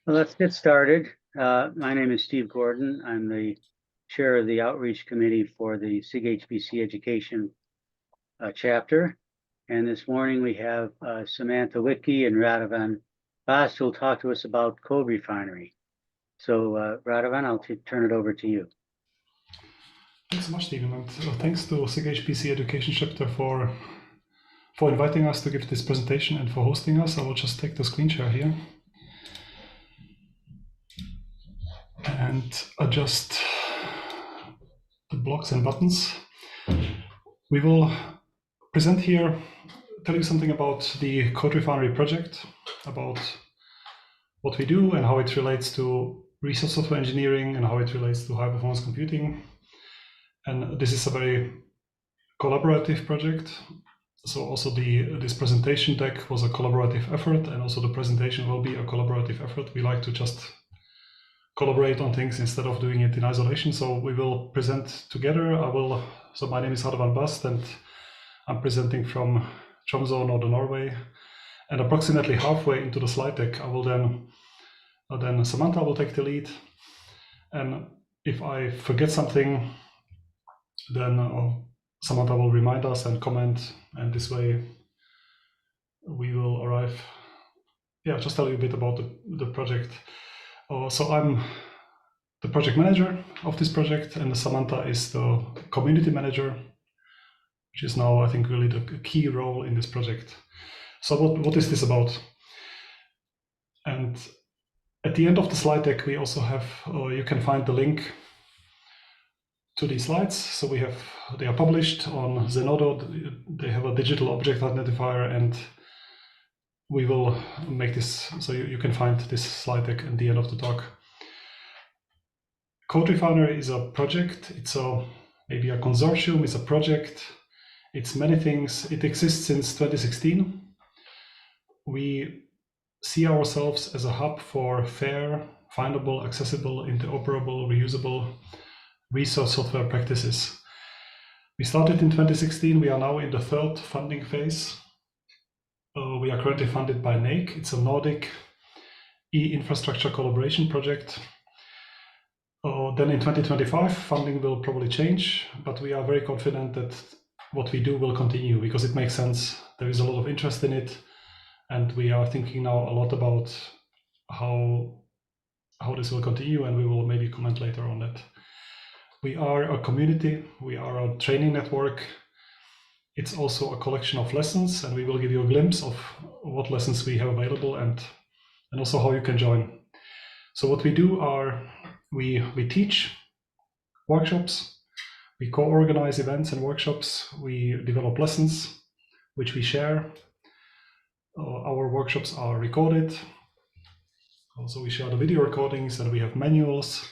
Well, let's get started. My name is Steve Gordon. I'm the chair of the Outreach Committee for the SIG HPC Education chapter. And this morning we have Samantha Whitkey and Radovan Bast who will talk to us about CodeRefinery. So Radovan, I'll turn it over to you. Thanks so much, Stephen, and thanks to SIG HPC Education chapter for inviting us to give this presentation and for hosting us. I will just take the screen share here and adjust the blocks and buttons. We will present here, tell you something about the CodeRefinery project, about what we do and how it relates to resource software engineering and how it relates to high performance computing. And this is a very collaborative project. So also this presentation deck was a collaborative effort, and also the presentation will be a collaborative effort. We like to just collaborate on things instead of doing it in isolation. So we will present together. So my name is Radovan Bast, and I'm presenting from Tromsø, Northern Norway. And approximately halfway into the slide deck, I will then Samantha will take the lead. And if I forget something, then Samantha will remind us and comment, and this way we will arrive. Yeah, just tell you a bit about the project. So I'm the project manager of this project, and Samantha is the community manager, which is now, I think, really the key role in this project. So what is this about? And at the end of the slide deck, we also have, you can find the link to these slides. So they are published on Zenodo. They have a digital object identifier, and we will make this so you can find this slide deck at the end of the talk. CodeRefinery is a project. It's maybe a consortium. It's a project. It's many things. It exists since 2016. We see ourselves as a hub for fair, findable, accessible, interoperable, reusable resource software practices. We started in 2016. We are now in the third funding phase. We are currently funded by NAIC. It's a Nordic e-infrastructure collaboration project. Then in 2025, funding will probably change, but we are very confident that what we do will continue because it makes sense. There is a lot of interest in it, and we are thinking now a lot about how this will continue, and we will maybe comment later on that. We are a community, we are a training network. It's also a collection of lessons, and we will give you a glimpse of what lessons we have available and also how you can join. So what we do are we teach workshops, we co-organize events and workshops, we develop lessons, which we share. Our workshops are recorded. Also, we share the video recordings, and we have manuals.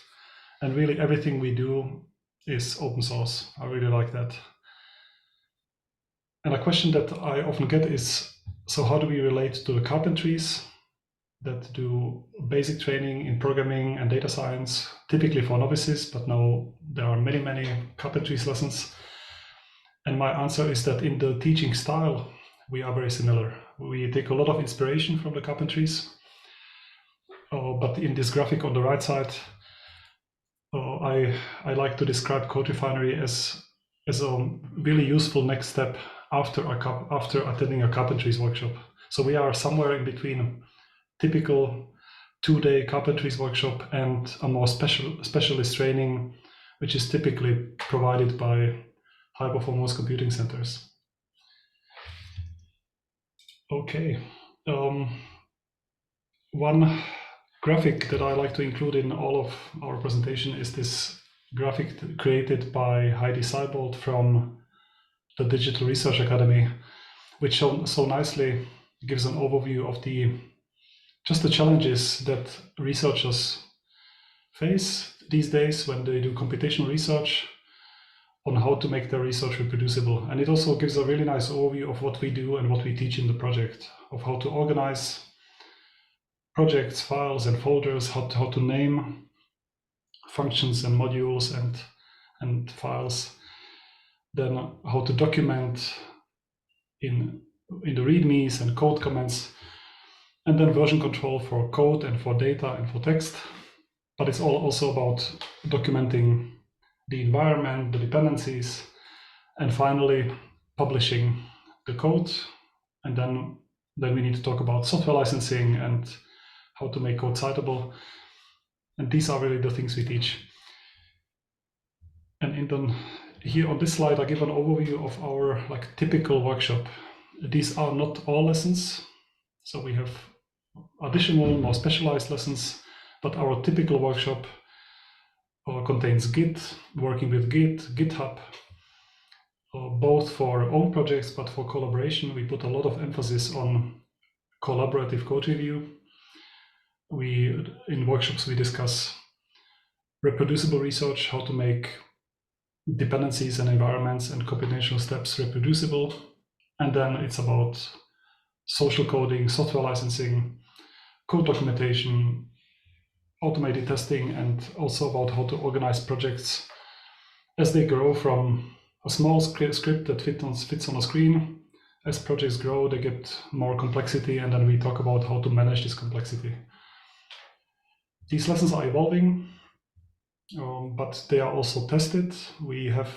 And really everything we do is open source. I really like that. And a question that I often get is, so how do we relate to the carpentries that do basic training in programming and data science, typically for novices, but now there are many, many carpentries lessons. And my answer is that in the teaching style, we are very similar. We take a lot of inspiration from the carpentries. But in this graphic on the right side, I like to describe CodeRefinery as a really useful next step after attending a carpentries workshop. So we are somewhere in between typical 2-day carpentries workshop and a more specialist training, which is typically provided by high performance computing centers. Okay, one graphic that I like to include in all of our presentation is this graphic created by Heidi Seibold from the Digital Research Academy, which so nicely gives an overview of just the challenges that researchers face these days when they do computational research on how to make their research reproducible. And it also gives a really nice overview of what we do and what we teach in the project, of how to organize projects, files, and folders, how to name functions and modules and files, then how to document in the readmes and code comments. and then version control for code and for data and for text. But it's all also about documenting the environment, the dependencies, and finally publishing the code. And then we need to talk about software licensing and how to make code citable. And these are really the things we teach. And here on this slide, I give an overview of our typical workshop. These are not all lessons. So we have additional, more specialized lessons, but our typical workshop contains Git, working with Git, GitHub, both for own projects, but for collaboration, we put a lot of emphasis on collaborative code review. In workshops, we discuss reproducible research, how to make dependencies and environments and computational steps reproducible. And then it's about social coding, software licensing, code documentation, automated testing, and also about how to organize projects as they grow from a small script that fits on a screen. As projects grow, they get more complexity, and then we talk about how to manage this complexity. These lessons are evolving, but they are also tested. We have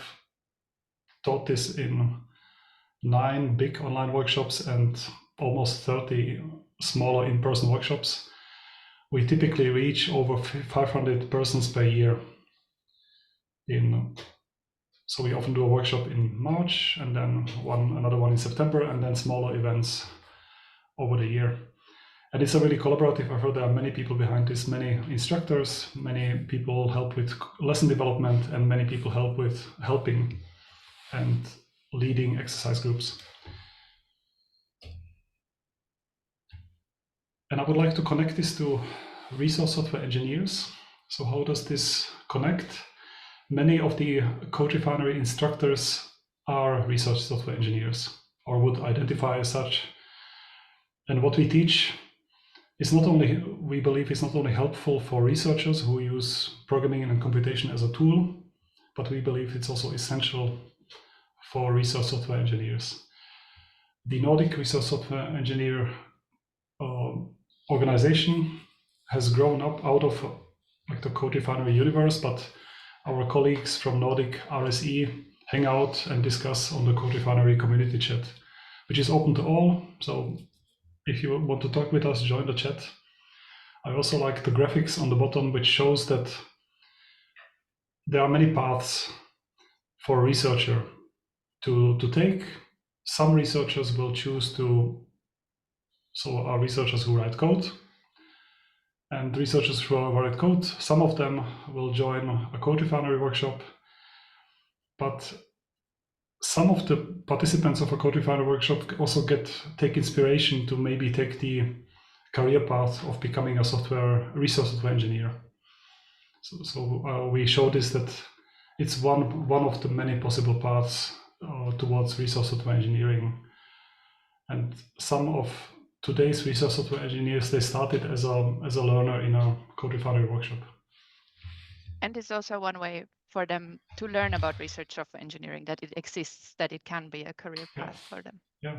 taught this in 9 big online workshops and almost 30 smaller in-person workshops. We typically reach over 500 persons per year. So we often do a workshop in March, and then another one in September, and then smaller events over the year. And it's a really collaborative effort. There are many people behind this, many instructors, many people help with lesson development, and many people help with helping and leading exercise groups. And I would like to connect this to resource software engineers. So how does this connect? Many of the CodeRefinery instructors are research software engineers, or would identify as such. And what we teach is we believe is not only helpful for researchers who use programming and computation as a tool, but we believe it's also essential for research software engineers. The Nordic Research Software Engineer organization has grown up out of the CodeRefinery universe, but our colleagues from Nordic RSE hang out and discuss on the CodeRefinery community chat, which is open to all. So if you want to talk with us, join the chat. I also like the graphics on the bottom, which shows that there are many paths for a researcher to take. Some researchers will choose are researchers who write code, and researchers who write code, some of them will join a CodeRefinery workshop, but some of the participants of a CodeRefinery workshop also take inspiration to maybe take the career path of becoming a resource software engineer. So we show this, that it's one of the many possible paths towards resource software engineering. And some of today's research software engineers, they started as a learner in a CodeRefinery workshop. And it's also one way for them to learn about research software engineering, that it exists, that it can be a career path for them. Yeah,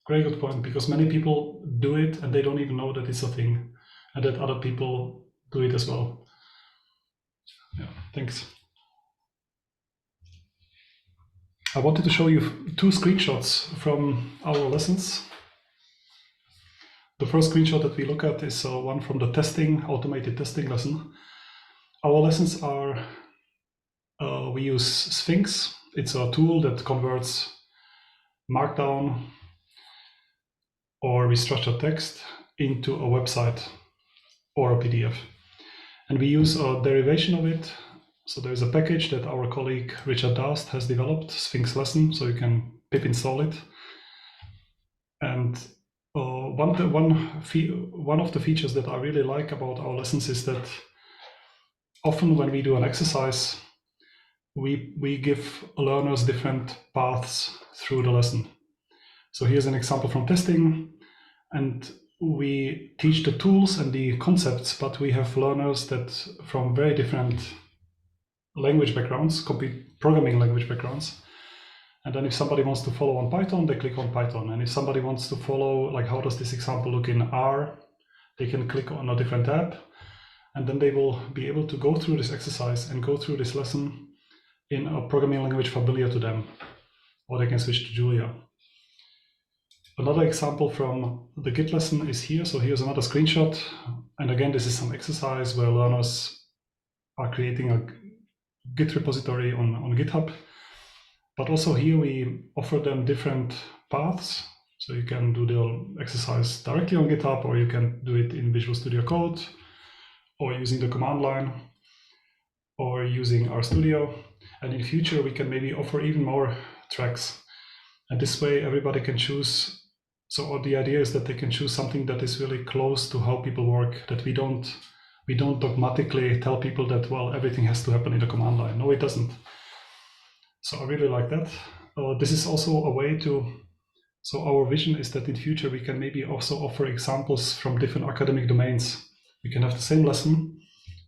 very good point, because many people do it and they don't even know that it's a thing, and that other people do it as well. Yeah, thanks. I wanted to show you 2 screenshots from our lessons. The first screenshot that we look at is one from the automated testing lesson. Our lessons are, we use Sphinx. It's a tool that converts Markdown or restructured text into a website or a PDF. And we use a derivation of it. So there's a package that our colleague Richard Darst has developed, Sphinx lesson, so you can pip install it. And one of the features that I really like about our lessons is that often when we do an exercise, we give learners different paths through the lesson. So here's an example from testing, and we teach the tools and the concepts, but we have learners that from very different language backgrounds, programming language backgrounds. And then if somebody wants to follow on Python, they click on Python. And if somebody wants to follow, how does this example look in R, they can click on a different tab, and then they will be able to go through this exercise and go through this lesson in a programming language familiar to them, or they can switch to Julia. Another example from the Git lesson is here. So here's another screenshot. And again, this is some exercise where learners are creating a Git repository on GitHub. But also here we offer them different paths. So you can do the exercise directly on GitHub, or you can do it in Visual Studio Code, or using the command line, or using RStudio. And in future, we can maybe offer even more tracks. And this way, everybody can choose. So the idea is that they can choose something that is really close to how people work, that we don't dogmatically tell people that, well, everything has to happen in the command line. No, it doesn't. So I really like that. This is also a way to, so our vision is that in future we can maybe also offer examples from different academic domains. We can have the same lesson,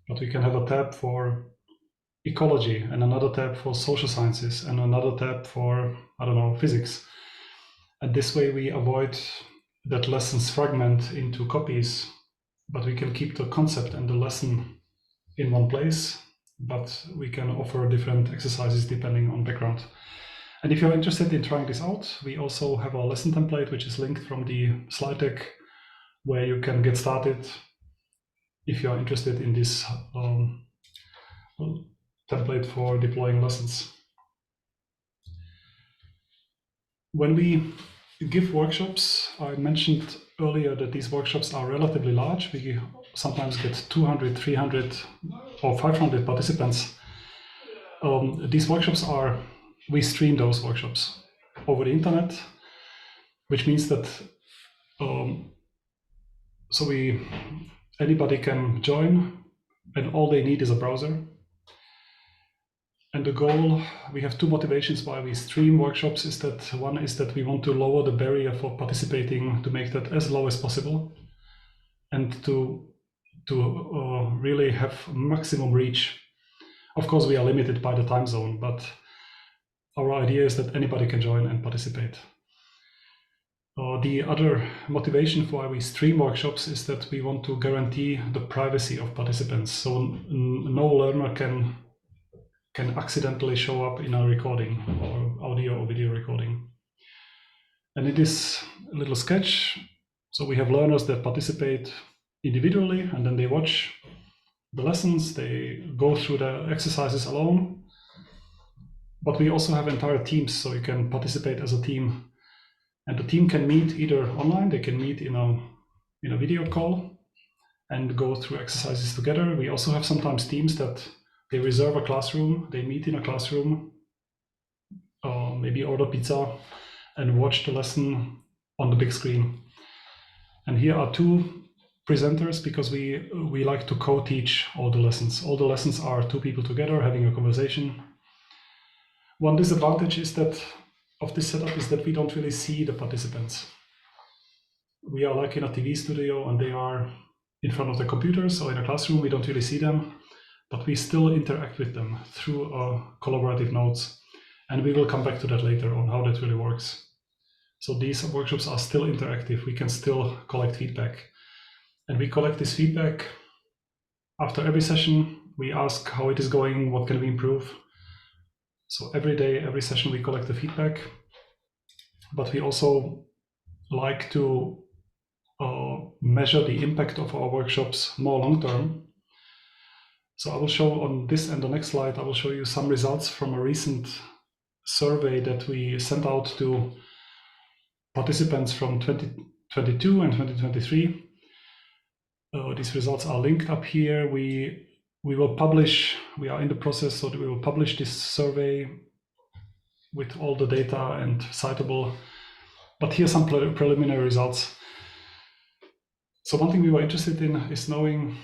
but we can have a tab for ecology and another tab for social sciences and another tab for, I don't know, physics. And this way we avoid that lessons fragment into copies, but we can keep the concept and the lesson in one place, but we can offer different exercises depending on background. And if you're interested in trying this out, we also have a lesson template, which is linked from the slide deck, where you can get started if you're interested in this template for deploying lessons. When we give workshops, I mentioned earlier that these workshops are relatively large. We sometimes get 200, 300, or 500 participants. These workshops we stream those workshops over the internet, which means that anybody can join, and all they need is a browser. And the goal, we have two motivations why we stream workshops, is that one is that we want to lower the barrier for participating, to make that as low as possible, and to really have maximum reach. Of course, we are limited by the time zone, but our idea is that anybody can join and participate. The other motivation for why we stream workshops is that we want to guarantee the privacy of participants. So no learner can accidentally show up in a recording, or audio or video recording. And in this little sketch, so we have learners that participate individually, and then they watch the lessons, they go through the exercises alone. But we also have entire teams, so you can participate as a team. And the team can meet either online, they can meet in a video call and go through exercises together. We also have sometimes teams that they reserve a classroom, they meet in a classroom, maybe order pizza and watch the lesson on the big screen. And here are two presenters, because we like to co-teach all the lessons. All the lessons are two people together having a conversation. One disadvantage of this setup is that we don't really see the participants. We are like in a TV studio and they are in front of the computers, or in a classroom, we don't really see them, but we still interact with them through collaborative notes. And we will come back to that later on how that really works. So these workshops are still interactive. We can still collect feedback. And we collect this feedback after every session. We ask how it is going, what can we improve. So every day, every session, we collect the feedback. But we also like to measure the impact of our workshops more long-term. So I will show on this and the next slide, I will show you some results from a recent survey that we sent out to participants from 2022 and 2023. These results are linked up here. We will publish, we are in the process, so that we will publish this survey with all the data and citable. But here's some preliminary results. So one thing we were interested in is knowing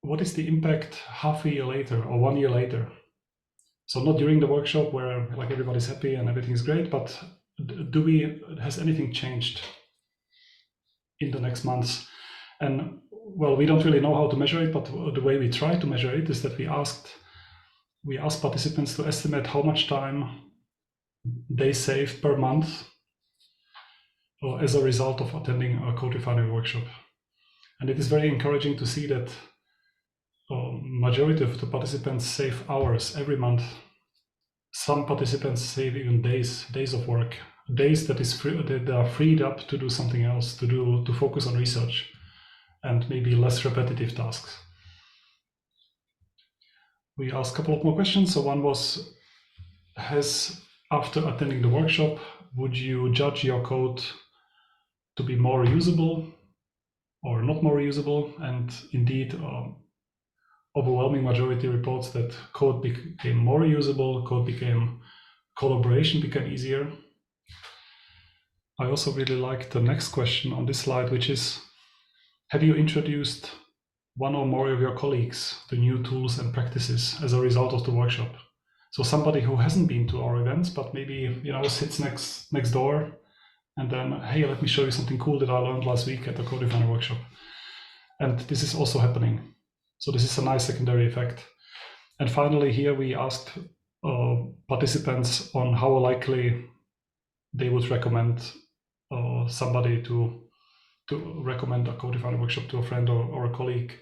what is the impact half a year later or 1 year later. So not during the workshop where like everybody's happy and everything is great, but has anything changed in the next months? And well, we don't really know how to measure it, but the way we try to measure it is that we asked participants to estimate how much time they save per month as a result of attending a CodeRefinery workshop. And it is very encouraging to see that majority of the participants save hours every month. Some participants save even days of work, days that are freed up to do something else, to focus on research and maybe less repetitive tasks. We asked a couple of more questions. So one was, after attending the workshop, would you judge your code to be more usable or not more usable? And indeed, overwhelming majority reports that code became more usable, collaboration became easier. I also really like the next question on this slide, which is, have you introduced one or more of your colleagues to new tools and practices as a result of the workshop? So somebody who hasn't been to our events, but maybe sits next door, and then, hey, let me show you something cool that I learned last week at the CodeRefinery workshop. And this is also happening. So this is a nice secondary effect. And finally, here we asked participants on how likely they would recommend somebody to recommend a CodeRefinery workshop to a friend or a colleague.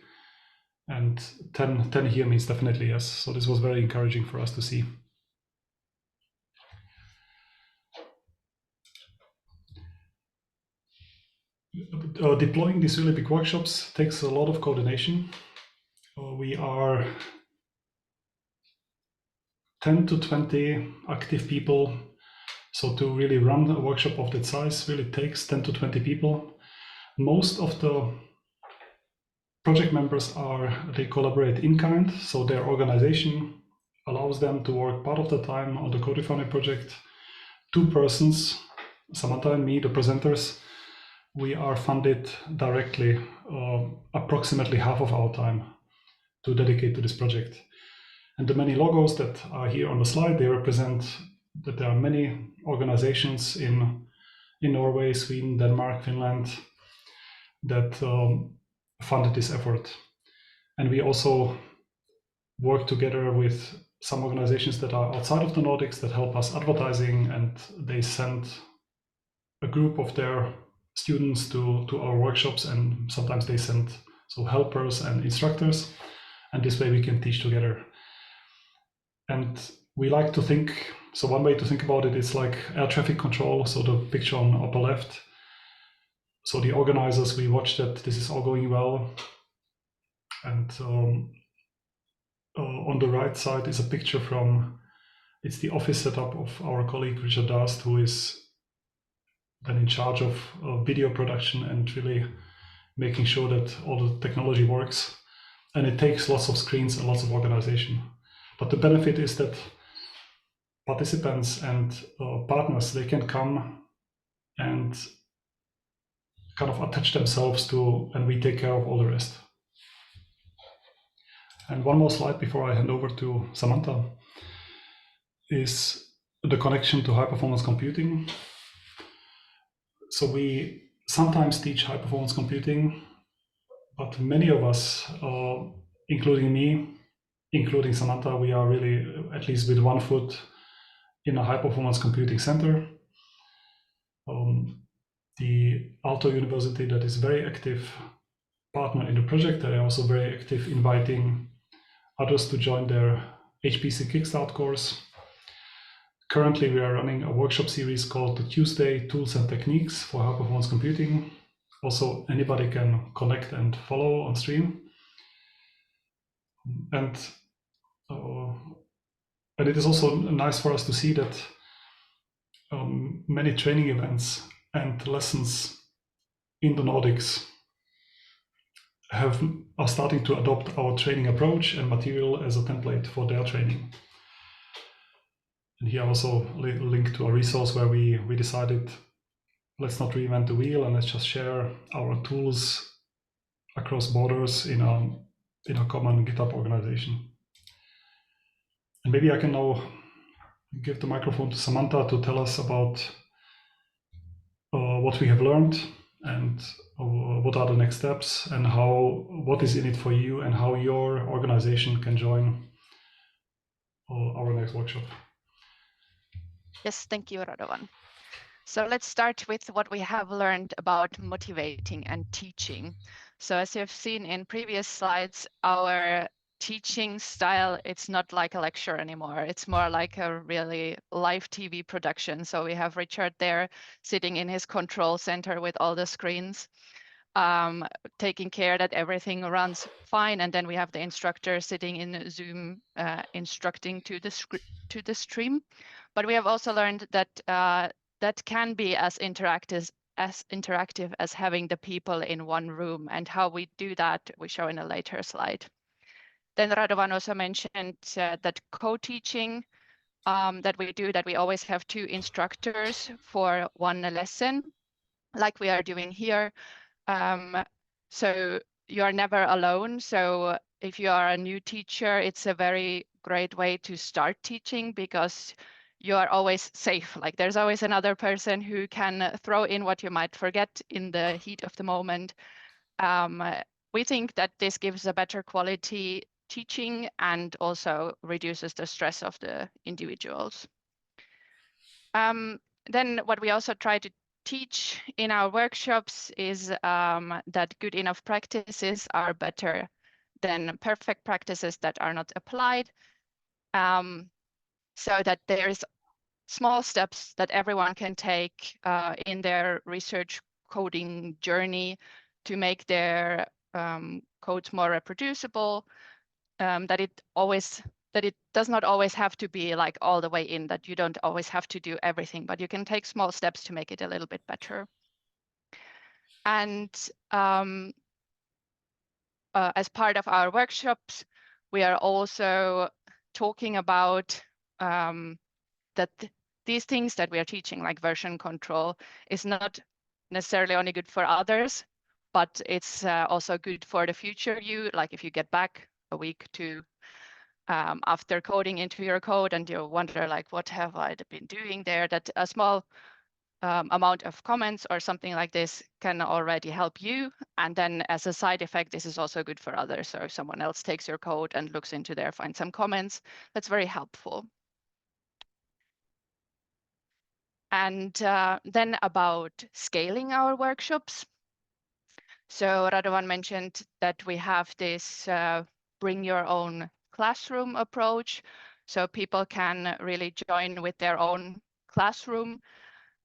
And 10 here means definitely yes. So this was very encouraging for us to see. Deploying these really big workshops takes a lot of coordination. We are 10 to 20 active people. So to really run a workshop of that size really takes 10 to 20 people. Most of the project members they collaborate in kind. So their organization allows them to work part of the time on the CodeRefinery project. 2 persons, Samantha and me, the presenters, we are funded directly, approximately half of our time to dedicate to this project. And the many logos that are here on the slide, they represent that there are many organizations in Norway, Sweden, Denmark, Finland that funded this effort. And we also work together with some organizations that are outside of the Nordics that help us advertising, and they send a group of their students to our workshops, and sometimes they send helpers and instructors, and this way we can teach together. And we like to think, so one way to think about it is like air traffic control, so the picture on the upper left. So the organizers, we watch that this is all going well, and on the right side is a picture it's the office setup of our colleague Richard Darst, who is then in charge of video production and really making sure that all the technology works. And it takes lots of screens and lots of organization. But the benefit is that participants and partners, they can come and kind of attach themselves to, and we take care of all the rest. And one more slide before I hand over to Samantha is the connection to high performance computing. So we sometimes teach high performance computing, but many of us, including me, including Samantha, we are really at least with one foot in a high performance computing center. The Aalto University, that is very active partner in the project, they are also very active inviting others to join their HPC Kickstart course. Currently, we are running a workshop series called the Tuesday Tools and Techniques for High Performance Computing. Also, anybody can connect and follow on stream. And it is also nice for us to see that many training events and lessons in the Nordics are starting to adopt our training approach and material as a template for their training. And here also link to a resource where we decided, let's not reinvent the wheel and let's just share our tools across borders in a common GitHub organization. And maybe I can now give the microphone to Samantha to tell us about what we have learned and what are the next steps and what is in it for you and how your organization can join our next workshop. Yes, thank you, Radovan. So let's start with what we have learned about motivating and teaching. So as you've seen in previous slides, our teaching style, it's not like a lecture anymore. It's more like a really live TV production. So we have Richard there sitting in his control center with all the screens, taking care that everything runs fine. And then we have the instructor sitting in Zoom instructing to the stream. But we have also learned that that can be as interactive as having the people in one room, and how we do that we show in a later slide. Then Radovan also mentioned that co-teaching that we do, that we always have 2 instructors for one lesson, like we are doing here. So you are never alone. So if you are a new teacher, it's a very great way to start teaching, because you are always safe. Like there's always another person who can throw in what you might forget in the heat of the moment. We think that this gives a better quality teaching and also reduces the stress of the individuals. Then what we also try to teach in our workshops is that good enough practices are better than perfect practices that are not applied. So that there is small steps that everyone can take in their research coding journey to make their codes more reproducible, that it does not always have to be like all the way in, that you don't always have to do everything, but you can take small steps to make it a little bit better. And as part of our workshops, we are also talking about that these things that we are teaching, like version control, is not necessarily only good for others, but it's also good for the future you. Like if you get back a week to after coding into your code and you wonder like, what have I been doing there? That a small amount of comments or something like this can already help you. And then as a side effect, this is also good for others. So if someone else takes your code and looks into there, finds some comments, that's very helpful. And then about scaling our workshops. So Radovan mentioned that we have this bring your own classroom approach. So people can really join with their own classroom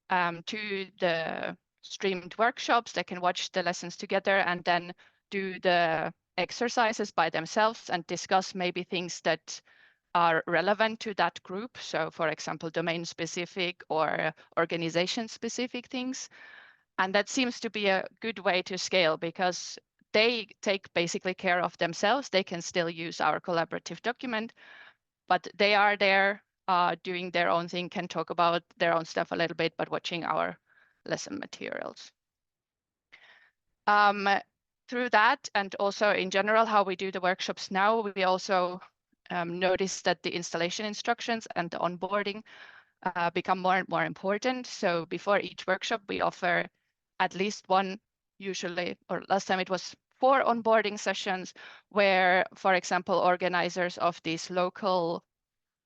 to the streamed workshops. They can watch the lessons together and then do the exercises by themselves and discuss maybe things that are relevant to that group. So for example, domain specific or organization specific things. And that seems to be a good way to scale, because they take basically care of themselves. They can still use our collaborative document, but they are there doing their own thing, can talk about their own stuff a little bit, but watching our lesson materials. Through that, and also in general, how we do the workshops now, we also notice that the installation instructions and the onboarding become more and more important. So before each workshop, we offer at least one, usually, or last time it was 4 onboarding sessions where, for example, organizers of these local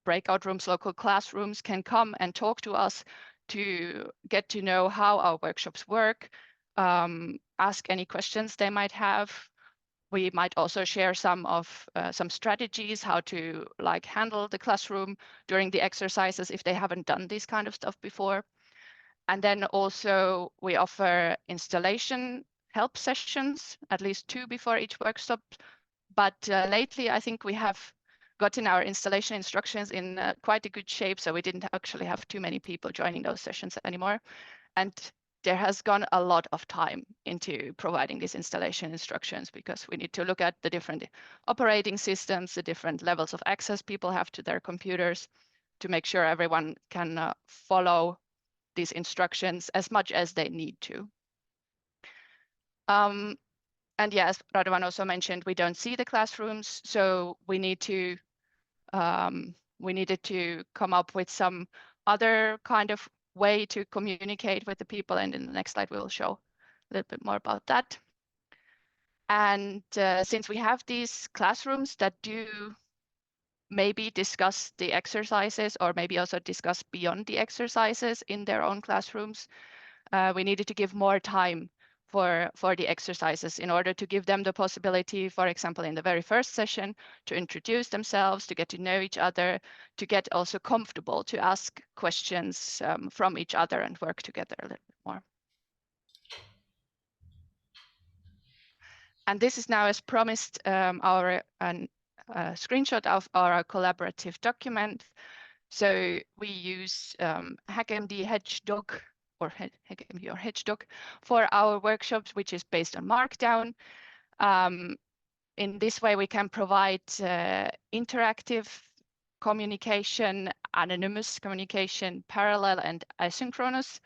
breakout rooms, local classrooms can come and talk to us to get to know how our workshops work, ask any questions they might have. We might also share some strategies how to like handle the classroom during the exercises if they haven't done this kind of stuff before. And then also we offer installation help sessions, at least 2 before each workshop. But lately, I think we have gotten our installation instructions in quite a good shape, so we didn't actually have too many people joining those sessions anymore. And there has gone a lot of time into providing these installation instructions, because we need to look at the different operating systems, the different levels of access people have to their computers, to make sure everyone can follow these instructions as much as they need to. And yes, Radovan also mentioned we don't see the classrooms, so we need to we needed to come up with some other kind of way to communicate with the people. And in the next slide, we will show a little bit more about that. And since we have these classrooms that do maybe discuss the exercises, or maybe also discuss beyond the exercises in their own classrooms, we needed to give more time for the exercises in order to give them the possibility, for example, in the very first session, to introduce themselves, to get to know each other, to get also comfortable to ask questions from each other and work together a little bit more. And this is now, as promised, our screenshot of our collaborative document. So we use HackMD Hedgehog or HackMD or Hedgehog for our workshops, which is based on Markdown. In this way, we can provide interactive communication, anonymous communication, parallel and asynchronous.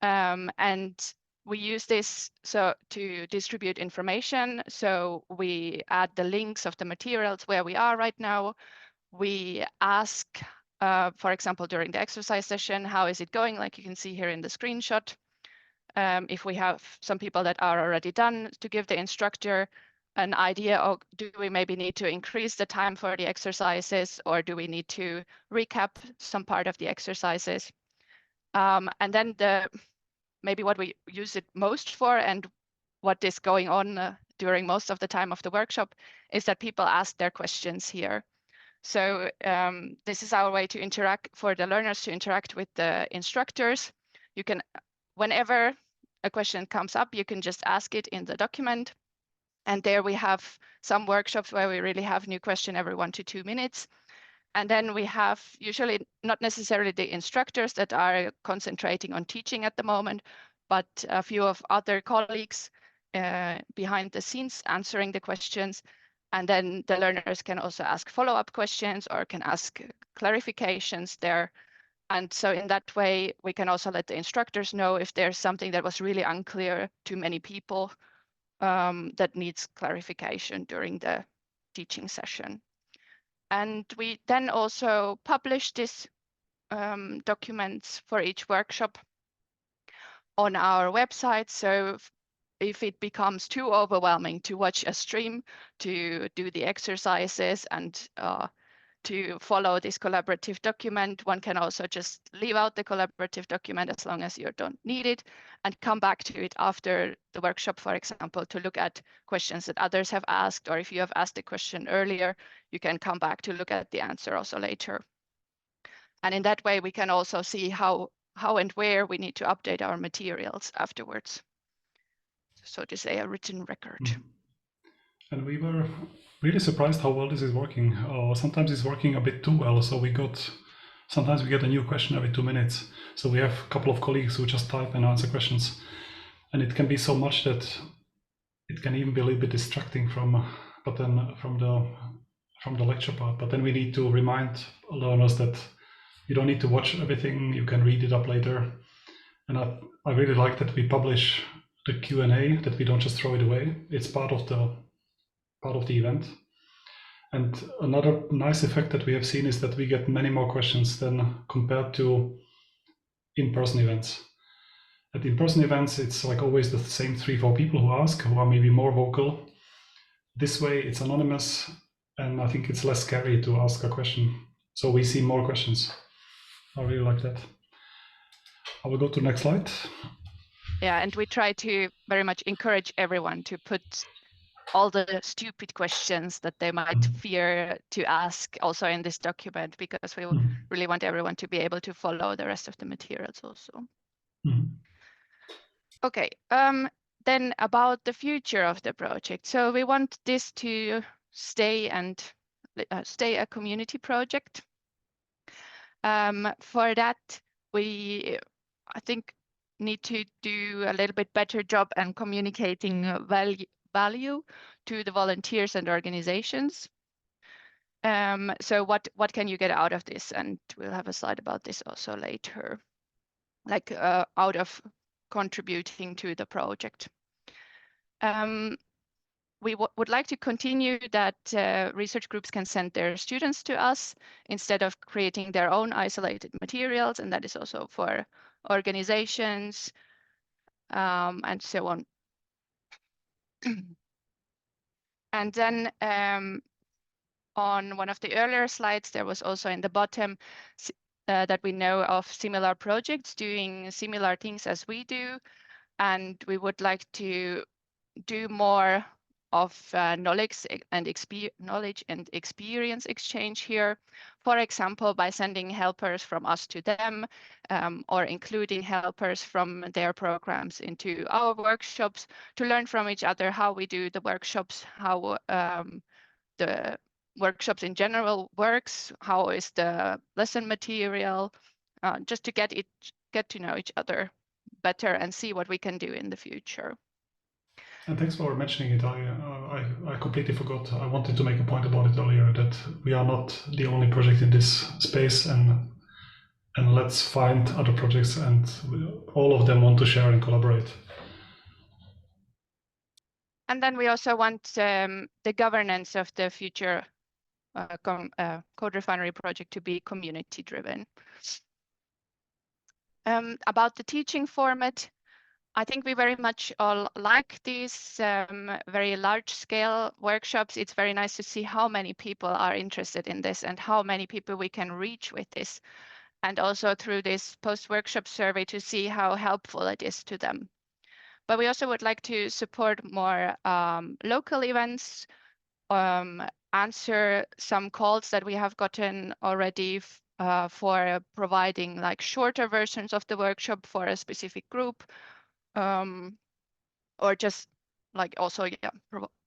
And we use this to distribute information. So we add the links of the materials where we are right now. We ask, for example, during the exercise session, how is it going? Like you can see here in the screenshot. If we have some people that are already done, to give the instructor an idea of, do we maybe need to increase the time for the exercises, or do we need to recap some part of the exercises? And then maybe what we use it most for, and what is going on during most of the time of the workshop, is that people ask their questions here. So this is our way to interact, for the learners to interact with the instructors. You can, whenever a question comes up, you can just ask it in the document. And there we have some workshops where we really have new question every 1 to 2 minutes. And then we have usually not necessarily the instructors that are concentrating on teaching at the moment, but a few of other colleagues behind the scenes answering the questions. And then the learners can also ask follow-up questions or can ask clarifications there. And so in that way, we can also let the instructors know if there's something that was really unclear to many people that needs clarification during the teaching session. And we then also publish this documents for each workshop on our website. So if it becomes too overwhelming to watch a stream, to do the exercises and to follow this collaborative document, one can also just leave out the collaborative document as long as you don't need it, and come back to it after the workshop, for example, to look at questions that others have asked, or if you have asked a question earlier, you can come back to look at the answer also later. And in that way, we can also see how and where we need to update our materials afterwards. So to say, a written record. And we were really surprised how well this is working. Sometimes it's working a bit too well. So sometimes we get a new question every 2 minutes. So we have a couple of colleagues who just type and answer questions. And it can be so much that it can even be a little bit distracting from the lecture part. But then we need to remind learners that you don't need to watch everything. You can read it up later. And I really like that we publish the Q&A, that we don't just throw it away. It's part of the event. And another nice effect that we have seen is that we get many more questions than compared to in-person events. At in-person events, it's like always the same 3-4 people who ask, who are maybe more vocal. This way it's anonymous, and I think it's less scary to ask a question. So we see more questions. I really like that. I will go to the next slide. Yeah, and we try to very much encourage everyone to put all the stupid questions that they might fear to ask also in this document, because we really want everyone to be able to follow the rest of the materials also. Okay, then about the future of the project. So we want this to stay a community project. For that, I think, need to do a little bit better job and communicating value to the volunteers and organizations. So what can you get out of this? And we'll have a slide about this also later, like out of contributing to the project. We would like to continue that research groups can send their students to us instead of creating their own isolated materials, and that is also for organizations and so on. And then on one of the earlier slides, there was also in the bottom that we know of similar projects doing similar things as we do. and we would like to do more of knowledge and experience exchange here. For example, by sending helpers from us to them, or including helpers from their programs into our workshops to learn from each other how we do the workshops, how the workshops in general works, how is the lesson material, just to get to know each other better and see what we can do in the future. And thanks for mentioning it. I completely forgot. I wanted to make a point about it earlier, that we are not the only project in this space, and let's find other projects, and all of them want to share and collaborate. And then we also want the governance of the future CodeRefinery project to be community driven. About the teaching format, I think we very much all like these very large scale workshops. It's very nice to see how many people are interested in this and how many people we can reach with this. And also through this post-workshop survey to see how helpful it is to them. But we also would like to support more local events, answer some calls that we have gotten already for providing like shorter versions of the workshop for a specific group, or just like also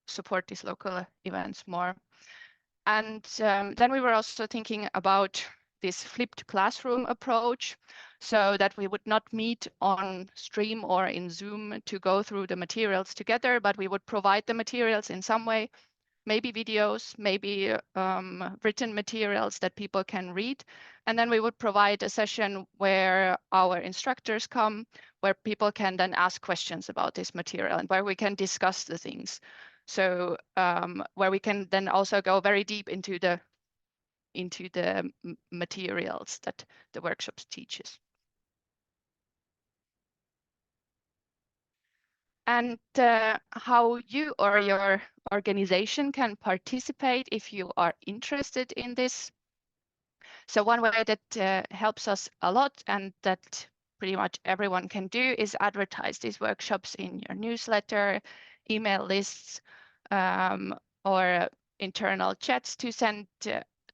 support these local events more. And then we were also thinking about this flipped classroom approach, so that we would not meet on stream or in Zoom to go through the materials together, but we would provide the materials in some way, maybe videos, maybe written materials that people can read. And then we would provide a session where our instructors come, where people can then ask questions about this material and where we can discuss the things. So where we can then also go very deep into the materials that the workshops teaches. And how you or your organization can participate if you are interested in this. So one way that helps us a lot and that pretty much everyone can do is advertise these workshops in your newsletter, email lists, or internal chats to send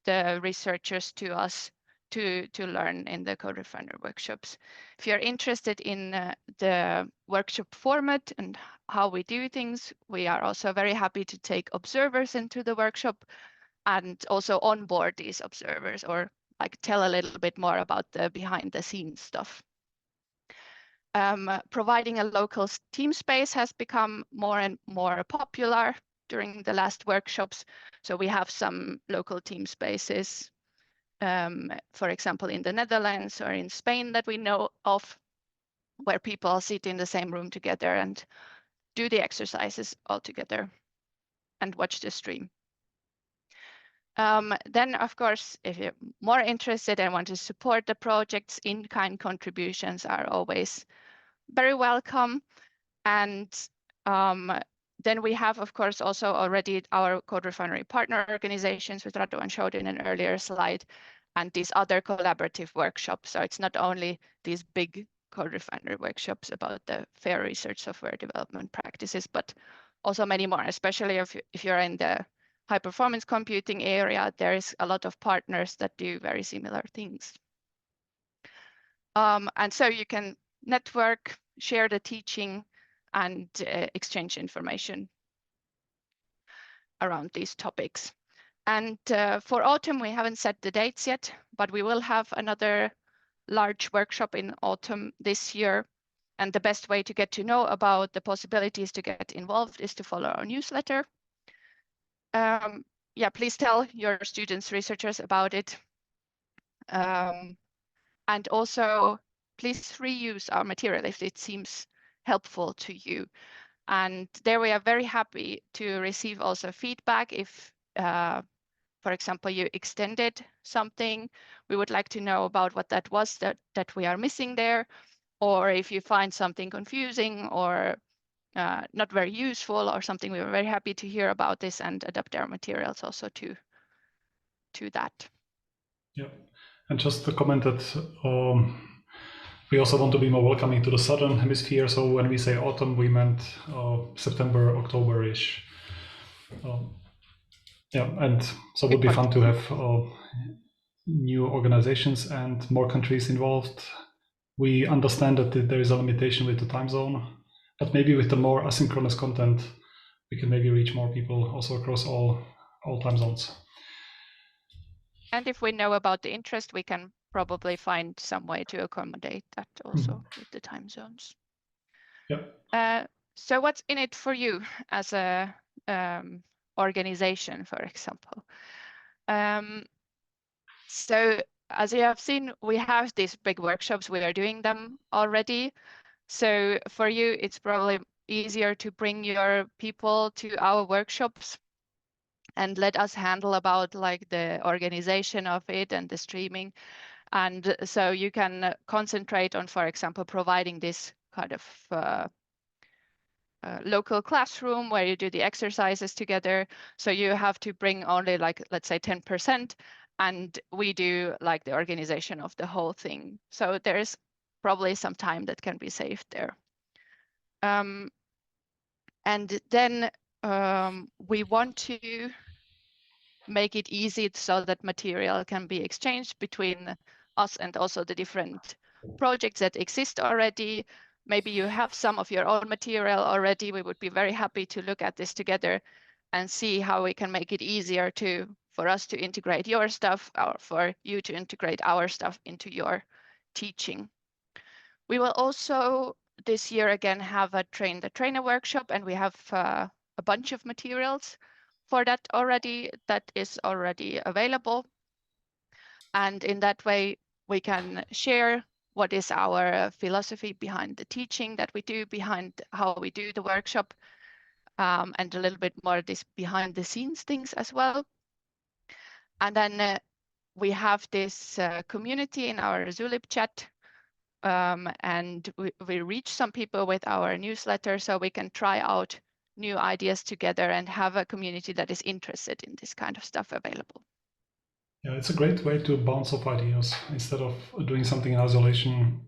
the researchers to us to learn in the CodeRefinery workshops. If you're interested in the workshop format and how we do things, we are also very happy to take observers into the workshop and also onboard these observers, or like tell a little bit more about the behind the scenes stuff. Providing a local team space has become more and more popular during the last workshops. So we have some local team spaces, for example, in the Netherlands or in Spain that we know of, where people sit in the same room together and do the exercises all together and watch the stream. Then, of course, if you're more interested and want to support the projects, in-kind contributions are always very welcome. And then we have, of course, also already our CodeRefinery partner organizations, which Radovan showed in an earlier slide, and these other collaborative workshops. So it's not only these big CodeRefinery workshops about the fair research software development practices, but also many more, especially if you're in the high performance computing area, there is a lot of partners that do very similar things. And so you can network, share the teaching, and exchange information around these topics. And for autumn, we haven't set the dates yet, but we will have another large workshop in autumn this year. And the best way to get to know about the possibilities to get involved is to follow our newsletter. Yeah, please tell your students, researchers about it. And also, please reuse our material if it seems helpful to you. And there we are very happy to receive also feedback if, for example, you extended something. We would like to know about what that was that we are missing there, or if you find something confusing or not very useful or something. We were very happy to hear about this and adapt our materials also to that. Yeah, and just to comment that We also want to be more welcoming to the southern hemisphere. So when we say autumn, we meant September, October-ish. Yeah, and so it would be fun to have new organizations and more countries involved. We understand that there is a limitation with the time zone, but maybe with the more asynchronous content, we can maybe reach more people also across all time zones. And if we know about the interest, we can probably find some way to accommodate that also with the time zones. Yeah. So what's in it for you as a organization, for example? So as you have seen, we have these big workshops, we are doing them already. So for you, it's probably easier to bring your people to our workshops and let us handle about like the organization of it and the streaming. And so you can concentrate on, for example, providing this kind of local classroom where you do the exercises together. So you have to bring only like, let's say 10%, and we do like the organization of the whole thing. So there's probably some time that can be saved there. And then we want to make it easy so that material can be exchanged between us and also the different projects that exist already. Maybe you have some of your own material already. We would be very happy to look at this together and see how we can make it easier for us to integrate your stuff or for you to integrate our stuff into your teaching. We will also this year again have a train the trainer workshop, and we have a bunch of materials for that already that is already available. And in that way, we can share what is our philosophy behind the teaching that we do, behind how we do the workshop, and a little bit more this behind the scenes things as well. And then we have this community in our Zulip chat, and we reach some people with our newsletter, so we can try out new ideas together and have a community that is interested in this kind of stuff available. Yeah, it's a great way to bounce off ideas. Instead of doing something in isolation,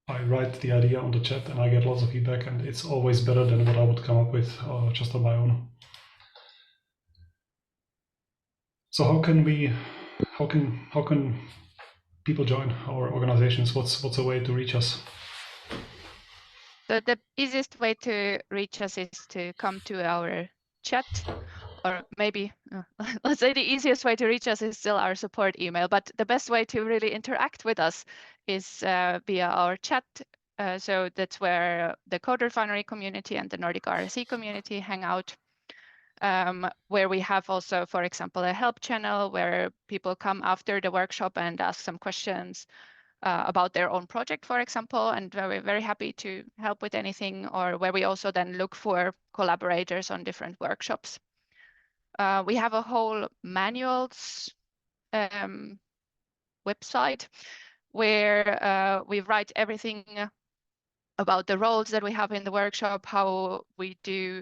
I write the idea on the chat and I get lots of feedback, and it's always better than what I would come up with just on my own. So how can people join our organizations? What's a way to reach us? So the easiest way to reach us is to come to our chat, or maybe let's say the easiest way to reach us is still our support email, but the best way to really interact with us is via our chat. So that's where the CodeRefinery community and the Nordic RSE community hang out, where we have also, for example, a help channel where people come after the workshop and ask some questions about their own project, for example, and we're very happy to help with anything, or where we also then look for collaborators on different workshops. We have a whole manuals website where we write everything about the roles that we have in the workshop, how we do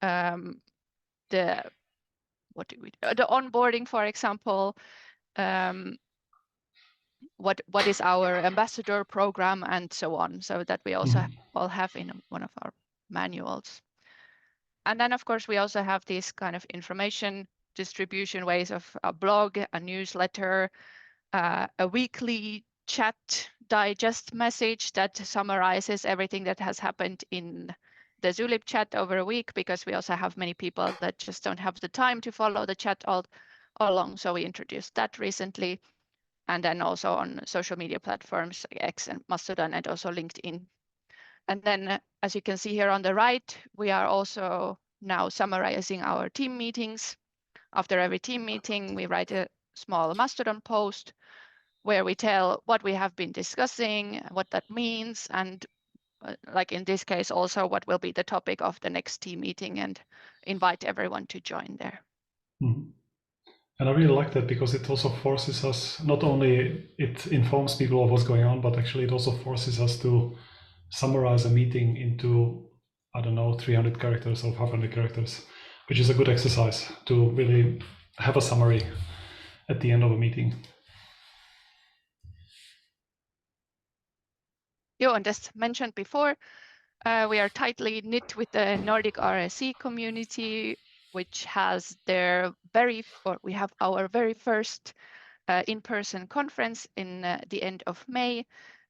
the onboarding, for example, what is our ambassador program, and so on, so that we also all have in one of our manuals. And then, of course, we also have these kind of information distribution ways of a blog, a newsletter, a weekly chat digest message that summarizes everything that has happened in the Zulip chat over a week, because we also have many people that just don't have the time to follow the chat all along. So we introduced that recently. And then also on social media platforms like X and Mastodon, and also LinkedIn. And then, as you can see here on the right, we are also now summarizing our team meetings. After every team meeting, we write a small Mastodon post where we tell what we have been discussing, what that means, and like in this case, also what will be the topic of the next team meeting, and invite everyone to join there. Mm-hmm. And I really like that, because it also forces us, not only it informs people of what's going on, but actually it also forces us to summarize a meeting into, I don't know, 300 characters or 500 characters, which is a good exercise to really have a summary at the end of a meeting. And as mentioned before, we are tightly knit with the Nordic RSE community, which has we have our very first in-person conference in the end of May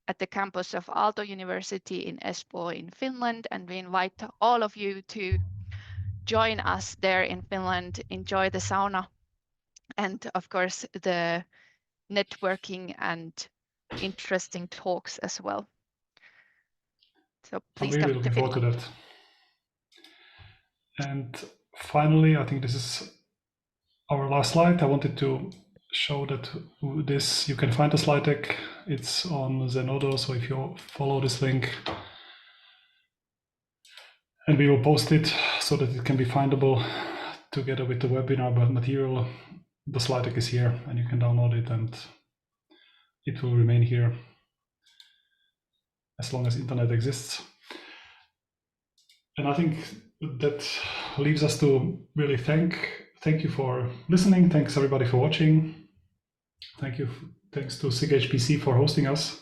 at the campus of Aalto University in Espoo in Finland. And we invite all of you to join us there in Finland, enjoy the sauna, and of course the networking and interesting talks as well. So please I'm really come to looking forward to Finland. that. And finally, I think this is our last slide. I wanted to show that you can find the slide deck. It's on Zenodo, so if you follow this link, and we will post it so that it can be findable together with the webinar material. The slide deck is here, and you can download it, and it will remain here as long as internet exists. And I think that leaves us to really thank you for listening. Thanks everybody for watching. Thanks to SIG-HPC for hosting us.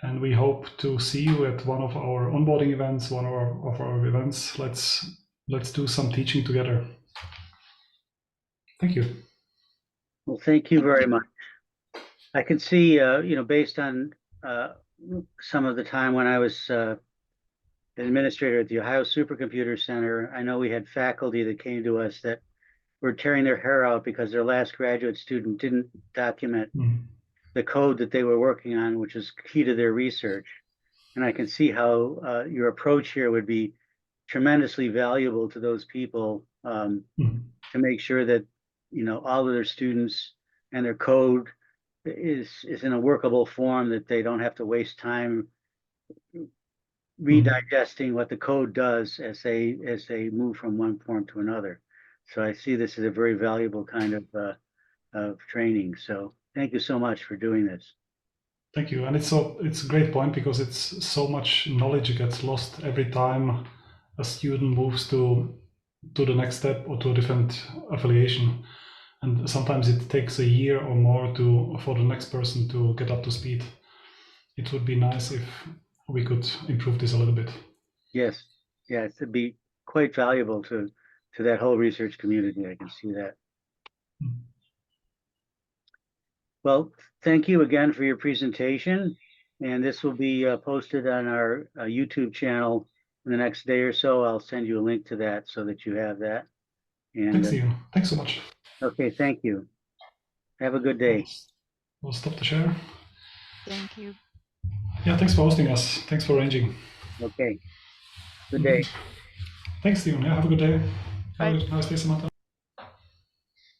And we hope to see you at one of our onboarding events, one of our events. Let's do some teaching together. Thank you. Well, thank you very much. I can see, based on some of the time when I was administrator at the Ohio Supercomputer Center, I know we had faculty that came to us that were tearing their hair out because their last graduate student didn't document the code that they were working on, which is key to their research. And I can see how your approach here would be tremendously valuable to those people to make sure that all of their students and their code is in a workable form, that they don't have to waste time redigesting what the code does as they move from one form to another. So I see this as a very valuable kind of training. So thank you so much for doing this. Thank you. And it's a great point, because it's so much knowledge gets lost every time a student moves to the next step or to a different affiliation. And sometimes it takes a year or more for the next person to get up to speed. It would be nice if we could improve this a little bit. Yes, it'd be quite valuable to that whole research community. I can see that. Well, thank you again for your presentation. And this will be posted on our YouTube channel in the next day or so. I'll send you a link to that so that you have that. And thanks, Stephen. Thanks so much. Okay, thank you. Have a good day. We'll stop the share. Thank you. Yeah, thanks for hosting us. Thanks for arranging. Okay. Good day. Thanks, Stephen. Yeah, have a good day. Bye. Have a nice day, Samantha.